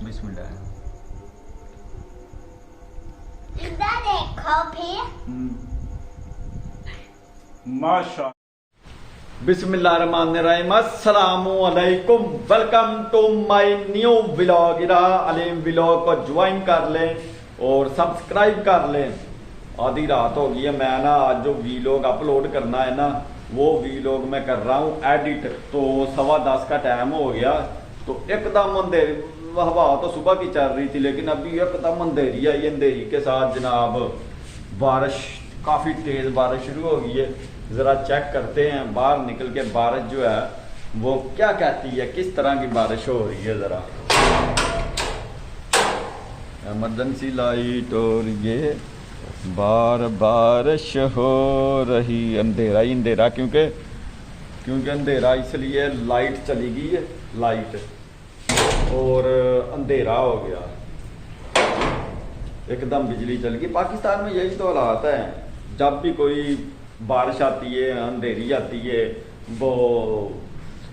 बिस्मिल्लाह। इधर देखो फिर। माशा बिस्मिल्लाहिर्रहमानिर्रहीम। अस्सलामु अलैकुम। Welcome to my new vlog. Ira Aleem vlog को ज्वाइन कर लें और सब्सक्राइब कर लें। आधी रात हो गई है। मैं ना आज जो व्लॉग अपलोड करना है ना वो व्लॉग मैं कर रहा हूँ एडिट। तो 10:15 का टाइम हो गया। तो एकदम अंधेरी, हवा तो सुबह की चल रही थी लेकिन अभी एकदम अंधेरी आई। अंधेरी के साथ जनाब बारिश, काफ़ी तेज़ बारिश शुरू हो गई है। ज़रा चेक करते हैं बाहर निकल के बारिश जो है वो क्या कहती है, किस तरह की बारिश हो रही है। ज़रा इमरजेंसी लाइट और ये बार बारिश हो रही। अंधेरा ही अंधेरा, क्योंकि अंधेरा इसलिए लाइट चली गई है, लाइट और अंधेरा हो गया, एकदम बिजली चल गई। पाकिस्तान में यही तो हालात है। जब भी कोई बारिश आती है, अंधेरी आती है, वो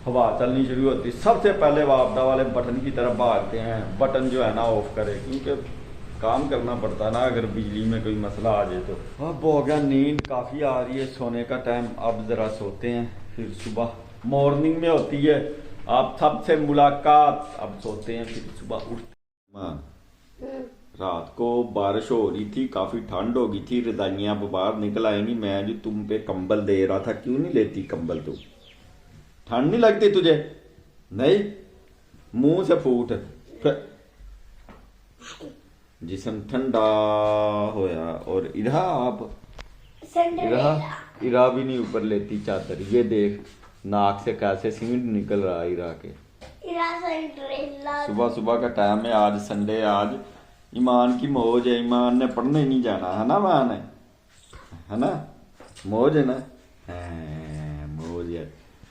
हवा चलनी शुरू होती है, सबसे पहले वापदा वाले बटन की तरफ भागते हैं। बटन जो है ना ऑफ करे, क्योंकि काम करना पड़ता ना अगर बिजली में कोई मसला आ जाए तो। अब हो गया, नींद काफ़ी आ रही है, सोने का टाइम। अब ज़रा सोते हैं, फिर सुबह मॉर्निंग में होती है आप सबसे मुलाकात। अब सोते हैं फिर सुबह उठते। रात को बारिश हो रही थी, काफ़ी ठंड हो गई थी, रजाइयाँ बाहर निकल आएंगी। मैं जो तुम पे कंबल दे रहा था, क्यों नहीं लेती कंबल? तू ठंड नहीं लगती तुझे? नहीं, मुंह से फूट। जिसम ठंडा होया। और इरा आप इरा भी नहीं ऊपर लेती चादर। ये देख नाक से कैसे सींड निकल रहा है इरा के। सुबह सुबह का टाइम है, आज संडे। आज ईमान की मौज है। ईमान ने पढ़ने नहीं जाना है ना, मान है ना, मौज है ना, मौज है।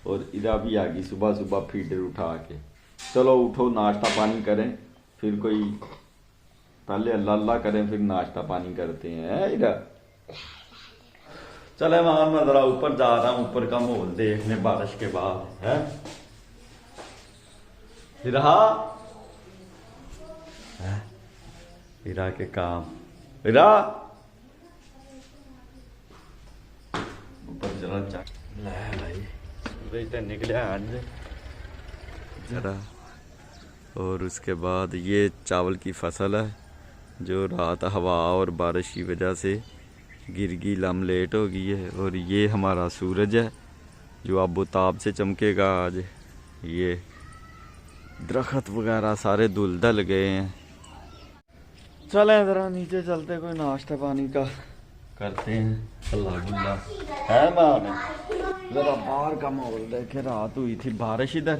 और इरा भी आ गई सुबह सुबह फीडर उठा के। चलो उठो, नाश्ता पानी करें, फिर कोई पहले अल्लाह अल्लाह करें, फिर नाश्ता पानी करते हैं। इरा चले मान, मैं जरा ऊपर जा रहा हूँ, ऊपर का माहौल देखने बारिश के बाद है। इरा के काम, इरा ऊपर जरा जा भाई, सूरज तो निकले आज जरा। और उसके बाद ये चावल की फसल है जो रात हवा और बारिश की वजह से गिर गई, लम लेट हो गई है। और ये हमारा सूरज है जो आबोताब से चमकेगा आज। ये दरख्त वगैरह सारे धुल धल गए हैं। चलें ज़रा नीचे चलते, कोई नाश्ता पानी का करते हैं। अल्लाह गुल्ला है मान, ज़रा बाहर का माहौल देखे। रात हुई थी बारिश इधर,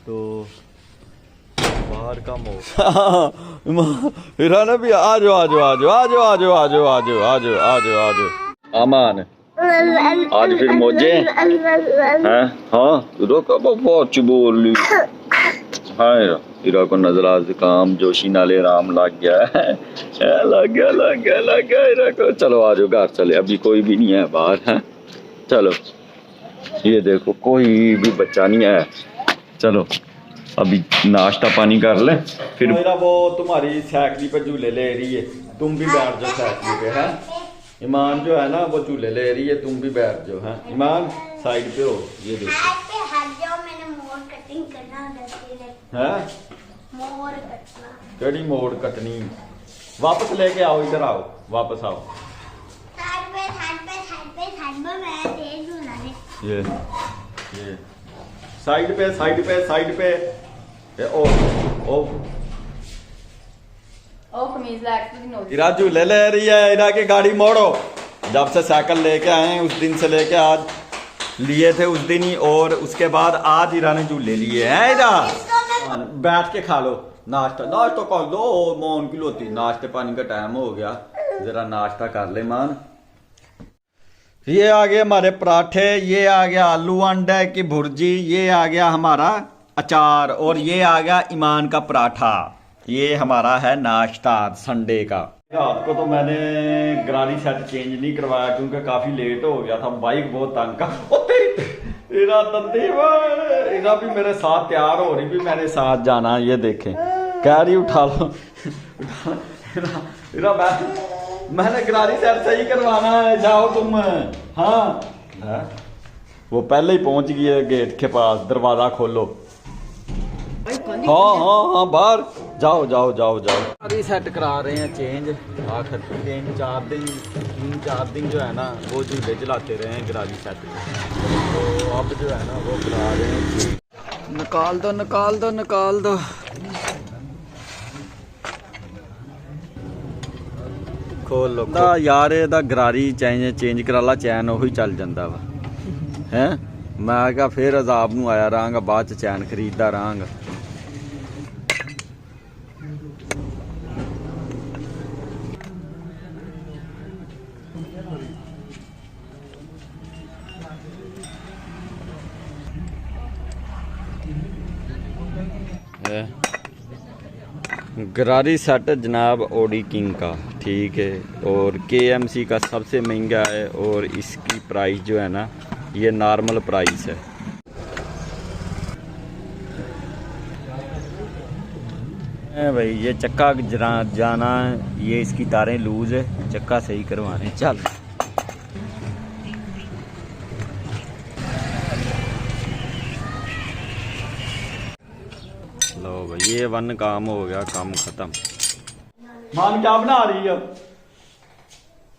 तो बाहर का माहौल। फिर भी आ जाओ आ जाओ आ जाओ आ जाओ आ जाओ आ जाओ आ जाओ आ जाओ आ जाओ आ जाओ। अमान आज फिर मौजे हैं। हाँ रोको, बहुत बोल ली। हाँ इरा को नजला जुकाम जोशी नाले राम लग गया है, लग गया लग गया लग गया इरा को। चलो आ जाओ, घर चले, अभी कोई भी नहीं है बाहर है। चलो ये देखो कोई भी बच्चा नहीं है। चलो अभी नाश्ता पानी कर ले, फिर वो तुम्हारी साइकिल पे झूले ले रही है, तुम भी बैठ जाओ साइकिल पे। है ईमान जो है ना वो झूले ले रही है, तुम भी बैठ जाओ। है ईमान साइड पे हो। ये देखो है कड़ी मोड़ कटनी। वापस लेके आओ, इधर आओ, वापस आओ। ये साइड पे साइड पे साइड पे। इरा झूले ले रही है। इरा की गाड़ी मोड़ो। जब से साइकिल लेके आए हैं उस दिन से लेके आज लिए थे उस दिन ही, और उसके बाद आज इरा ने झूले लिए हैं। इरा बैठ के खा लो नाश्ता, नाश्ता कर लो, मौन की लोती। नाश्ते पानी का टाइम हो गया, जरा नाश्ता कर ले मान। ये आ गए हमारे पराठे, ये आ गया आलू अंडे की भुर्जी, ये आ गया हमारा अचार, और ये आ गया ईमान का पराठा। ये हमारा है नाश्ता संडे का। रात को तो मैंने गरारी सेट चेंज नहीं करवाया क्योंकि काफी लेट हो गया था, बाइक बहुत तंग का। तेरा तंदे इरा भी मेरे साथ तैयार हो रही भी मैंने साथ जाना। ये देखें कह रही उठा लो इरा मैंने गरारी सेट सही करवाना है, जाओ तुम। हाँ वो पहले ही पहुंच गई है गेट के पास, दरवाजा खोलो। हाँ बाहर जाओ जाओ जाओ जाओ। अभी सेट करा रहे हैं चेंज, आखिर 3-4 दिन जो है ना वो झूले चलाते रहे हैं गरारी सेट में, तो अब जो है ना वो करा रहे हैं। निकाल दो निकाल दो निकाल दो। खोल लो यार, ਇਹਦਾ ਗਰਾਰੀ ਚੇਂਜ ਕਰਾ ਲਾ, ਚੈਨ ਉਹੀ ਚੱਲ ਜਾਂਦਾ ਵਾ ਹੈ। ਮੈਂ ਕਿਹਾ ਫੇਰ ਅਜ਼ਾਬ ਨੂੰ ਆਇਆ ਰਹਾਂਗਾ, ਬਾਅਦ ਚ ਚੈਨ ਖਰੀਦਦਾ ਰਹਾਂਗਾ। गरारी सेट जनाब ओडी किंग का, ठीक है, और KMC का सबसे महंगा है और इसकी प्राइस जो है ना ये नॉर्मल प्राइस है। भाई ये चक्का जाना है, ये इसकी तारें लूज है, चक्का सही करवाने। चल लो भाई ये वन काम हो गया, काम खत्म। मान क्या बना रही है?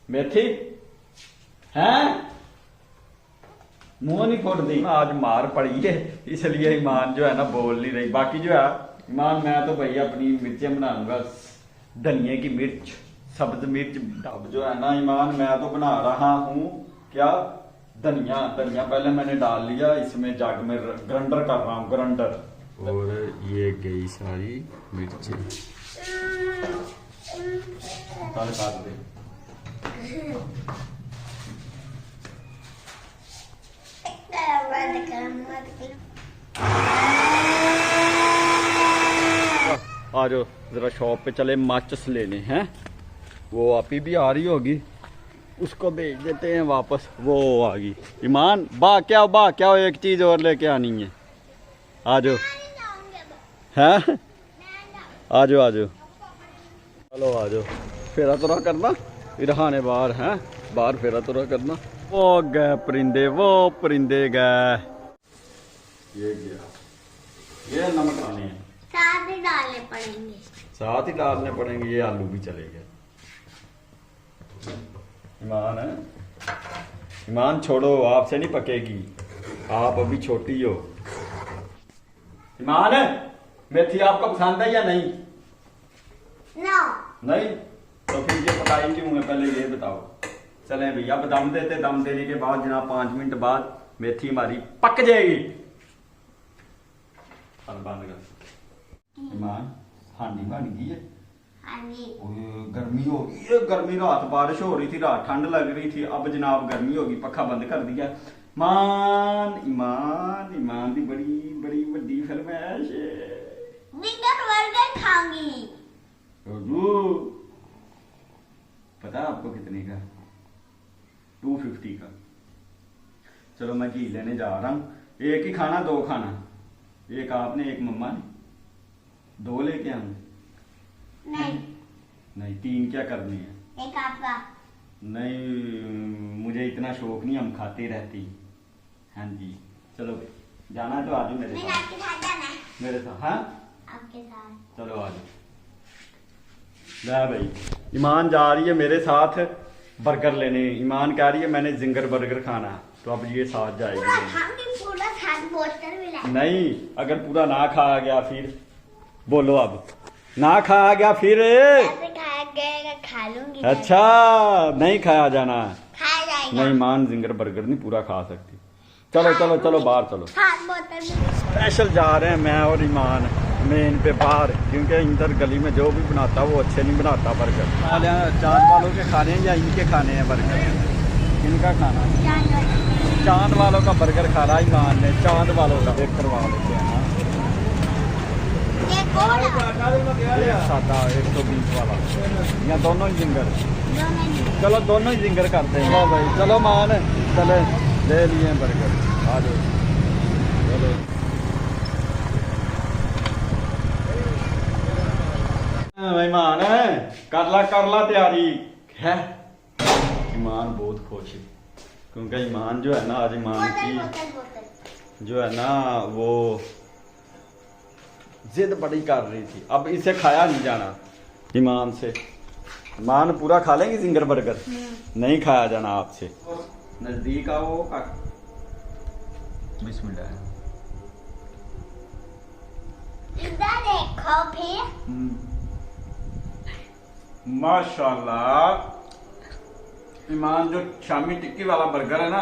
मेथी हैं? मुंह नहीं फोड़ दी, आज मार पड़ी है इसलिए ईमान जो है ना बोल नहीं रही। बाकी जो है ईमान मैं तो भाई अपनी मिर्चें बनाऊंगा, धनिया की मिर्च, सब्ज मिर्च। अब जो है ना ईमान मैं तो बना रहा हूँ क्या, धनिया। धनिया पहले मैंने डाल लिया इसमें, जग में ग्राइंडर कर रहा हूँ, ग्राइंडर। और ये गई सारी मिर्चें, कल काट दे। आ जाओ जरा शॉप पे चले माचिस लेने हैं। वो आपी भी आ रही होगी, उसको भेज देते हैं वापस। वो आ गई ईमान, बा क्या हो, एक चीज और लेके आनी है। आ जाओ हैं, आ जाओ चलो आ जाओ। फेरा तुरा करना इरहाने बाहर हैं, बाहर फेरा तुरा करना। वो गए परिंदे गए। ये गया, ये नमक आने हैं, साथ ही डालने पड़ेंगे, साथ ही डालने पड़ेंगे। ये आलू भी चले गए। ईमान है, ईमान छोड़ो, आपसे नहीं पकेगी, आप अभी छोटी हो। ईमान है, मेथी आपको पसंद है या नहीं? नो नहीं तो फिर ये पकाई क्यों है, पहले ये बताओ। चलें भैया, अब दम देते, दम देने के बाद जनाब 5 मिनट बाद मेथी हमारी पक जाएगी। बंद कर। ईमान हांडी बन गई है, गर्मी हो गई है, गर्मी। रात बारिश हो रही थी, रात ठंड लग रही थी, अब जनाब गर्मी होगी, पक्खा बंद कर दिया। ईमान की बड़ी वड्डी फरमाइश है, बर्गर खाऊंगी। पता है आपको कितने का? 250 का। चलो मैं घी लेने जा रहा हूँ। एक ही खाना, 2 खाना? एक आपने एक मम्मा ने, 2 लेके आऊँ? नहीं 3 क्या करनी है? एक आपका। नहीं मुझे इतना शौक नहीं, हम खाते रहती। हाँ जी चलो भाई, जाना है तो आज मेरे साथ। आपके साथ जाना है? मेरे साथ? हाँ आपके साथ। चलो आज ले भाई। ईमान जा रही है मेरे साथ बर्गर लेने। ईमान कह रही है मैंने जिंगर बर्गर खाना, तो अब ये साथ जाएगी। पूरा साथ बोतल भी ला। नहीं, अगर पूरा ना खाया गया फिर बोलो, अब ना खाया गया फिर ऐसे खाया गया, खा लूंगी। अच्छा नहीं खाया जाना, खाया जाएगा। नहीं ईमान जिंगर बर्गर नहीं पूरा खा सकती। चलो चलो चलो बाहर चलो। साथ बोतल भी। स्पेशल जा रहे हैं मैं और ईमान मेन पे बाहर, क्योंकि इधर गली में जो भी बनाता वो अच्छे नहीं बनाता बर्गर। चांद वालों के खाने हैं या इनके खाने हैं बर्गर? इनका खाना, चांद वालों का बर्गर खा रहा ईमान ने, चांद वालों का। देख करवा लेते हैं ना। एक सादा 120 वाला या दोनों ही जिंगर? चलो दोनों ही जिंगर करते हैं। लो भाई चलो मान चले ले लिए बर्गर। आ जाओ चलो। मेहमान कर ला तैयारी है। ईमान बहुत खुश है क्योंकि ईमान जो है ना आज ईमान की जो है ना वो जिद बड़ी कर रही थी। अब इसे खाया नहीं जाना ईमान से। ईमान पूरा खा लेंगे जिंगर बर्गर? नहीं खाया जाना आपसे। नजदीक आओ बिस्मिल्लाह। इधर देखो फिर। माशाल्लाह ईमान जो शामी टिक्की वाला बर्गर है ना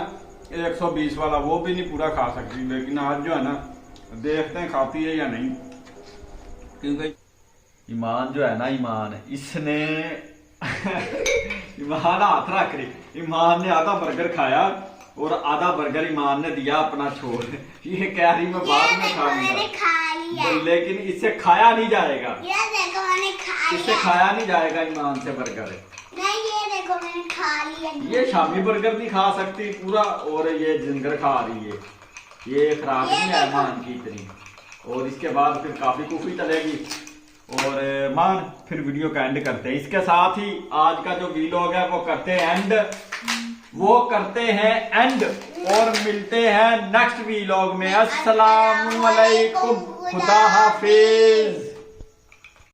120 वाला वो भी नहीं पूरा खा सकती, लेकिन आज जो है ना देखते हैं खाती है या नहीं। क्योंकि ईमान जो है ना ईमान इसने ईमान हाथ रख रही। ईमान ने आधा बर्गर खाया और आधा बर्गर ईमान ने दिया अपना छोड़। ये कह रही मैं बाद में खाऊंगा, लेकिन इससे खाया नहीं जाएगा। ये देखो मैंने खा लिया। इससे खाया नहीं जाएगा ईमान से बर्गर। नहीं ये देखो मैंने खा लिया। ये शामी बर्गर नहीं खा सकती पूरा और ये जिंगर खा रही है। ये खराब नहीं है मान की इतनी। और इसके बाद फिर काफी कुफी चलेगी। और मान फिर वीडियो का एंड करते हैं। इसके साथ ही आज का जो वीलॉग है वो करते हैं एंड। और मिलते हैं नेक्स्ट वीलॉग में। अस्सलामुअलैकुम, खुदा हाफिज।